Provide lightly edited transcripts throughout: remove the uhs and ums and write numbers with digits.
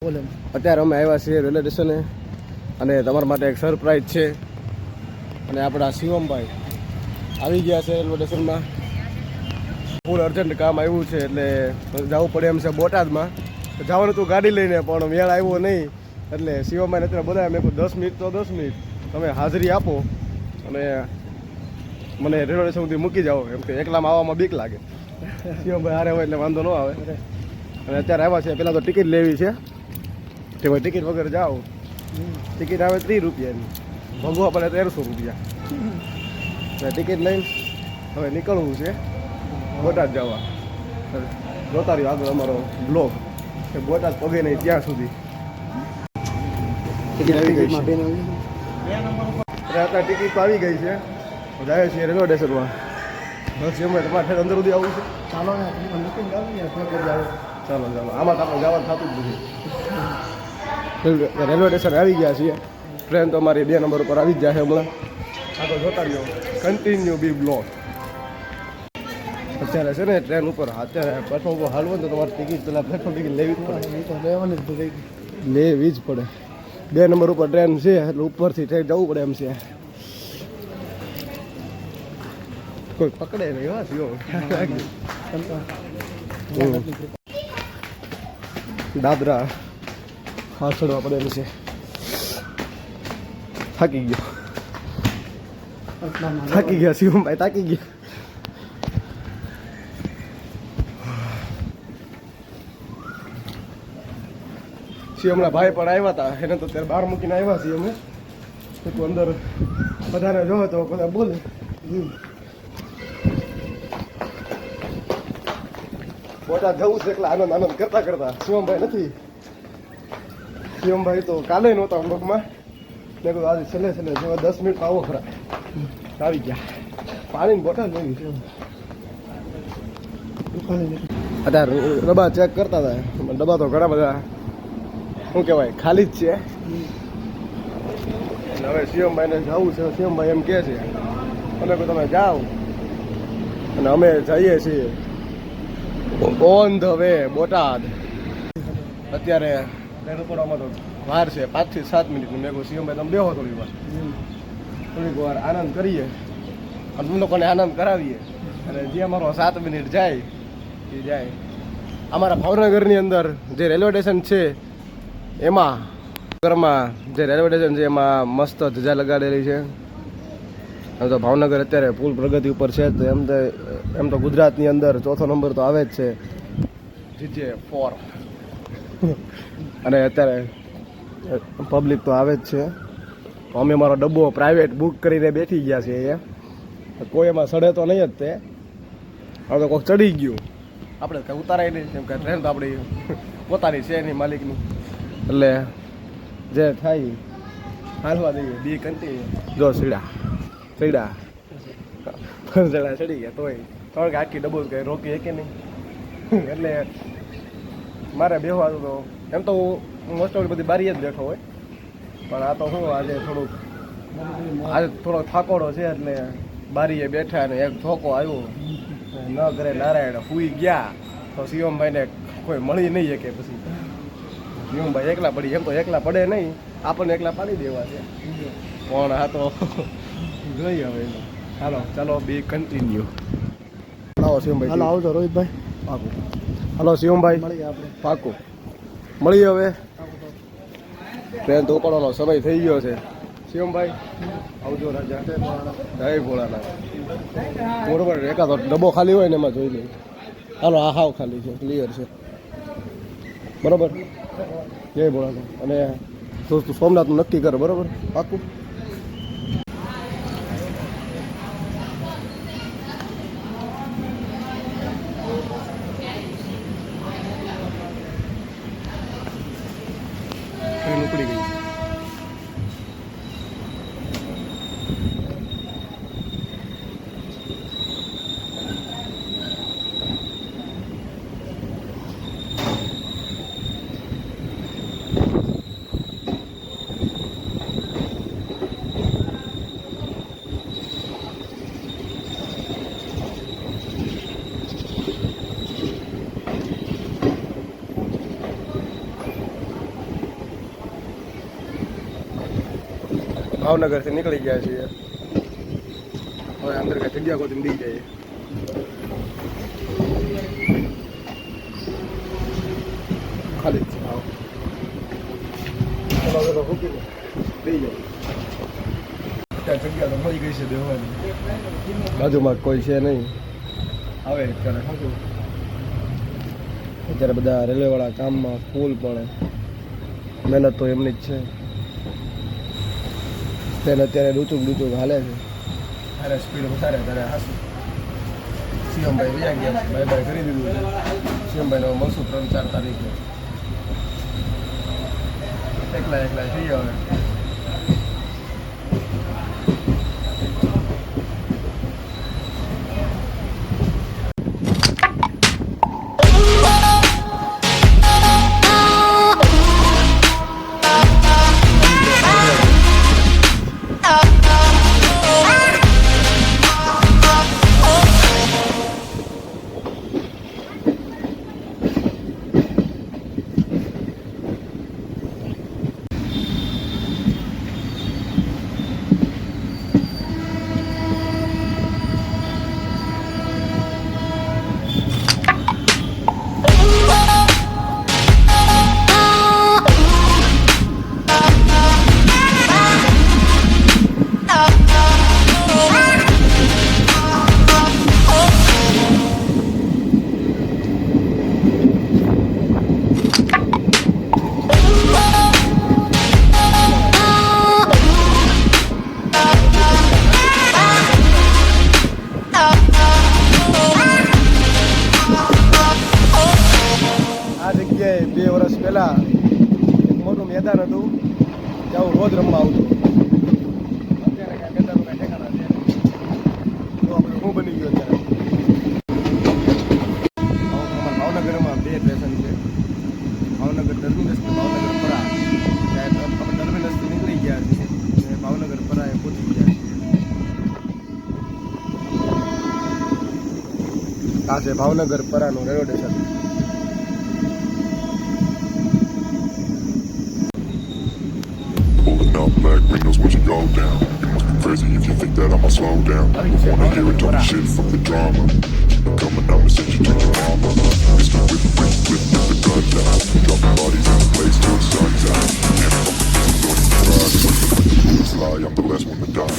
અત્યારે અમે આવ્યા છીએ રેલવે સ્ટેશને અને તમારા માટે એક સરપ્રાઈઝ છે અને આપણા શિવમભાઈ આવી ગયા છે રેલવે સ્ટેશનમાં. ફૂલ અર્જન્ટ કામ આવ્યું છે એટલે જવું પડે એમ છે બોટાદમાં. જવાનું હતું ગાડી લઈને પણ મેળ આવ્યો નહીં એટલે શિવમભાઈને અત્યારે બોલાવ્યા. મેં કહું 10 મિનિટ તો 10 મિનિટ તમે હાજરી આપો અને મને રેલવે સ્ટેશન સુધી મૂકી જાઓ, એમ કે એકલામાં આવવામાં બીક લાગે. શિવમભાઈ હારે હોય એટલે વાંધો ન આવે. અને અત્યારે આવ્યા છે. પહેલાં તો ટિકિટ લેવી છે કે ભાઈ ટિકિટ વગર જાઓ. ટિકિટ આવે 30 રૂપિયાની, ભગવા પડે 1300 રૂપિયા. ટિકિટ લઈને હવે નીકળવું છે બોટાદ જવા. જોતા રહ્યો આગળ અમારો બ્લોગ કે બોટાદ પગે નહીં ત્યાં સુધી. ટિકિટ આવી ગઈ છે અત્યારે ટિકિટ તો આવી ગઈ છે. જાય છીએ રેલવે સ્ટેશનમાં. બસ એમ તમારે અંદર સુધી આવવું છે. ચાલો ચાલો આમાં તો આપણે જવાનું થતું જ નથી. રેલવે સ્ટેશન આવી ગયા છીએ. ટ્રેન તો અમારી 2 નંબર ઉપર આવી જ જાય હમણાં. આ તો જોતા રહ્યો કન્ટિન્યુ બી બ્લોક. અત્યારે છે ને ટ્રેન ઉપર અત્યારે પ્લેટફોર્મ ઉપર હાલવું ને તો તમારે ટિકિટ પેલા પ્લેટફોર્મ ટિકિટ લેવી જ પડે. લેવી જ પડે. 2 નંબર ઉપર ટ્રેન છે એટલે ઉપરથી ટ્રેન જવું પડે એમ છે. કોઈ પકડે નહીં હા થયો. દાદરા હા ચડવા પડે એમ છે. થાકી ગયા શિવમભાઈ, થાકી ગયા. શિવમના ભાઈ પણ આવ્યા હતા. એને તો ત્યારે બહાર મૂકીને આવ્યા છીએ અમે. તું અંદર બધાને જોવે તો બધા બોલે. બોટાદ જવું છે એટલે આનંદ કરતા કરતા. શિવમભાઈ નથી. શિવમભાઈ તો કાલે નહોતા બ્લોકમાં. મેં કહ્યું આજે છેલ્લે જેવા 10 મિનિટ આવો ખરા. આવી ગયા. પાણીની બોટલ લેવી છે. અત્યારે ડબ્બા ચેક કરતા હતા. ડબ્બા તો ઘણા બધા શું કહેવાય ખાલી જ છે. હવે શિવમભાઈને જવું છે. શિવમભાઈ એમ કહે છે અમે કહું તમે જાઓ અને અમે જઈએ છીએ ઓન ધ વે બોટાદ. અત્યારે ટ્રેન ઉપડવામાં તો વાર છે 5 થી 7 મિનિટની. મેં કહું શિવમભાઈ તમે બેહો થોડીક વાર આનંદ કરીએ અને તમે લોકોને આનંદ કરાવીએ. અને જે અમારો 7 મિનિટ જાય એ જાય. અમારા ભાવનગરની અંદર જે રેલવે સ્ટેશન છે એમાં ઘરમાં જે રેલવે સ્ટેશન છે એમાં મસ્ત ધજા લગાડેલી છે. એમ તો ભાવનગર અત્યારે ફૂલ પ્રગતિ ઉપર છે. તો એમ તો ગુજરાતની અંદર 4થો નંબર તો આવે જ છે GJ4. અને અત્યારે પબ્લિક તો આવે જ છે. અમે મારો ડબ્બો પ્રાઇવેટ બુક કરીને બેઠી ગયા છે અહીંયા. કોઈ એમાં સડે તો નહીં જ તે. હવે તો કોઈક ચડી ગયું આપણે કંઈ ઉતારાય નહીં કેમ કે ટ્રેન તો આપણી પોતાની છે એની માલિકની. એટલે જે થાય હાલવા દઈએ. બી કન્ટિન્યુ જો ચડી ગયા તોય કારણ કે આખી ડબ્બો કંઈ રોકી કે નહીં. એટલે મારે બેસવાનું તો એમ તો હું મોસ્ટ ઓફ બધી બારીએ જ બેઠો હોય. પણ આ તો શું આજે થોડો થાકોડો છે એટલે બારીએ બેઠા અને એક ધોકો આવ્યો ન કરે નારાયણ સૂઈ ગયા. તો શિવમભાઈને કોઈ મળી નહીં શકે. પછી શિવમભાઈ એકલા પડી. એમ તો એકલા પડે નહીં, આપણને એકલા પાડી દેવા છે. પણ આ તો જોઈએ હવે. હાલો ચાલો બી કન્ટિન્યુ. આવો શિવમભાઈ. હાલો આવજો રોહિતભાઈ. પાકું. હાલો શિવમભાઈ મળીએ આપણે. પાકું મળીએ. હવે ટ્રેન તો ઉપડવાનો સમય થઈ ગયો છે. શિવમભાઈ આવજો રાજા. જય ભોળાનાથ. બરોબર એકાદો ડબ્બો ખાલી હોય ને એમાં જોઈ લઈએ. હાલો આ હાવ ખાલી છે, ક્લિયર છે. બરોબર જય ભોળાનાથ. અને દોસ્તો સોમનાથનું નક્કી કરે. બરોબર પાકું. ટ્રેન ઉપડી ગઈ. ભાવનગરથી નીકળી ગયા છીએ. હવે અંદર કઈ જગ્યા ગોતીને દી જઈએ. ખાલી જ છે. આવો મૂકીને દઈ જાય. અત્યારે જગ્યા તો મળી ગઈ છે દેવાની. બાજુમાં કોઈ છે નહીં. આવે અત્યારે ખાધું. અત્યારે બધા રેલવેવાળા કામમાં ફૂલ પડે. મહેનત તો એમની જ છે. તેને અત્યારે ડૂચુક હાલે છે. અરે સ્પીડ વધારે ત્યારે હાસું. સીએમભાઈ વયા ગયા. બાય બાય કરી દીધું છે. સીએમભાઈને મળશું 3-4 તારીખે. એકલા થઈ હવે. આ જગ્યાએ 2 વર્ષ પહેલા એક મોટું મેદાન હતું. ત્યાં હું રોજ રમવા આવતો. અત્યારે કાંઈ મેદાનનું કાંઈ ઠેકાણા છે. તો આપણે શું બની ગયો અત્યારે. ભાવનગરમાં 2 સ્ટેશન છે. ભાવનગર ટર્મિનસ ને ભાવનગર પરા. આપણે ટર્મિનસથી નીકળી ગયા છીએ અને ભાવનગર પરાએ પહોંચી ગયા છીએ. આ છે ભાવનગર પરાનું railway station. Black windows once you go down. You must be crazy if you think that I'ma slow down. Wanna hear it talking shit from the drama. Keep it coming, I'ma send you to your mama. It's the whip, with the guns out. Dropping bodies in the place till the sun's out. Can't fuck with me, I'm going to ride. When the bullets fly, I'm the last one to die.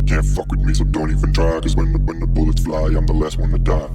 Can't fuck with me, so don't even try. Cause when the bullets fly, I'm the last one to die.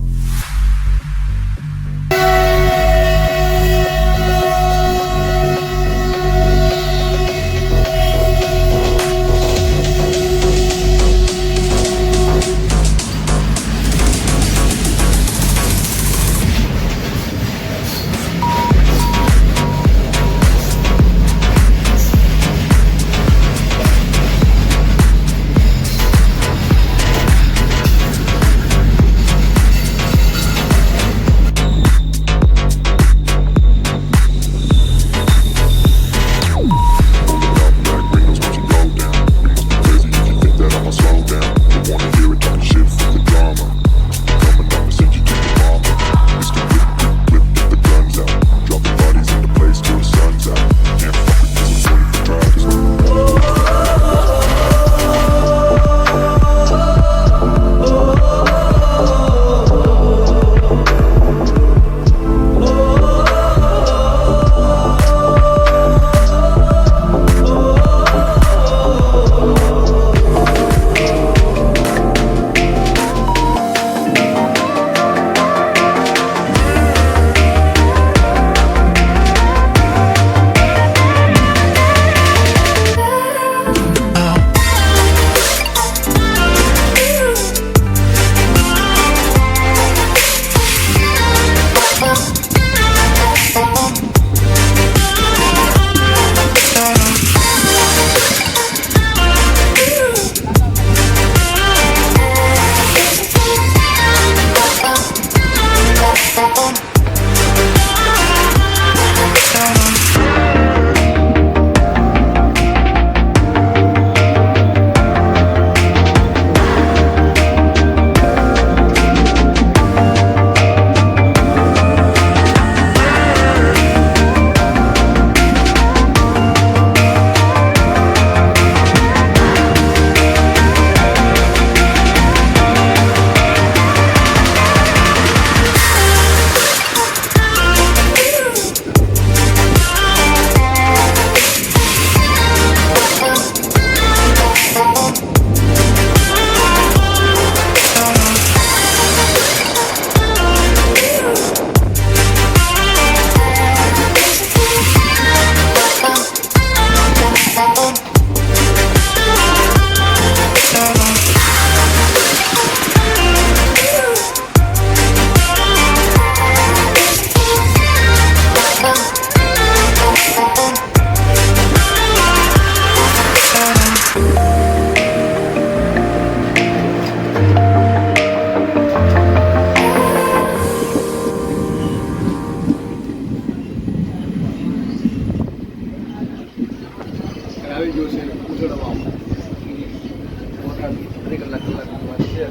કલાકની વાત છે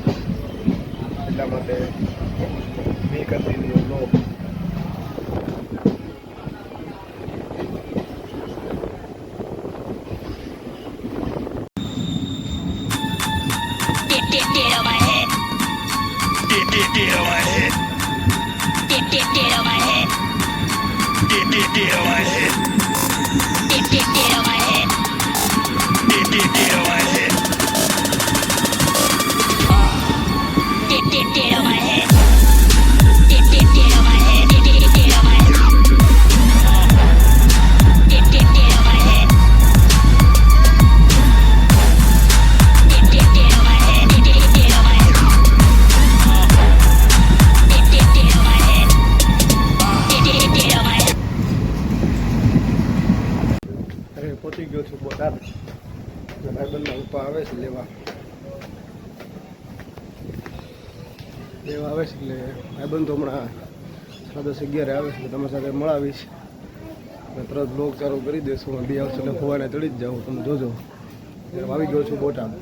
એટલા માટે મેં continue લો Get on my head. Get on my head. Get on my head. Get on my head. Get on my head. Get on my head. Get on my head. Get on my head. Get on my head. Get on my head. અરે પહોંચી ગયો છું બોટાદ ભાઈબંધના ઉપર આવે છે લેવા આવે છે એટલે ભાઈબંધ તો હમણાં 10:30 આવે છે એટલે તમારી સાથે મળાવીશ અને તરત બ્લોગ ચાલુ કરી દઈશું 2 આવશે એટલે ફોવાને ચડી જ જાઉં તમે જોજો આવી ગયો છું બોટાદ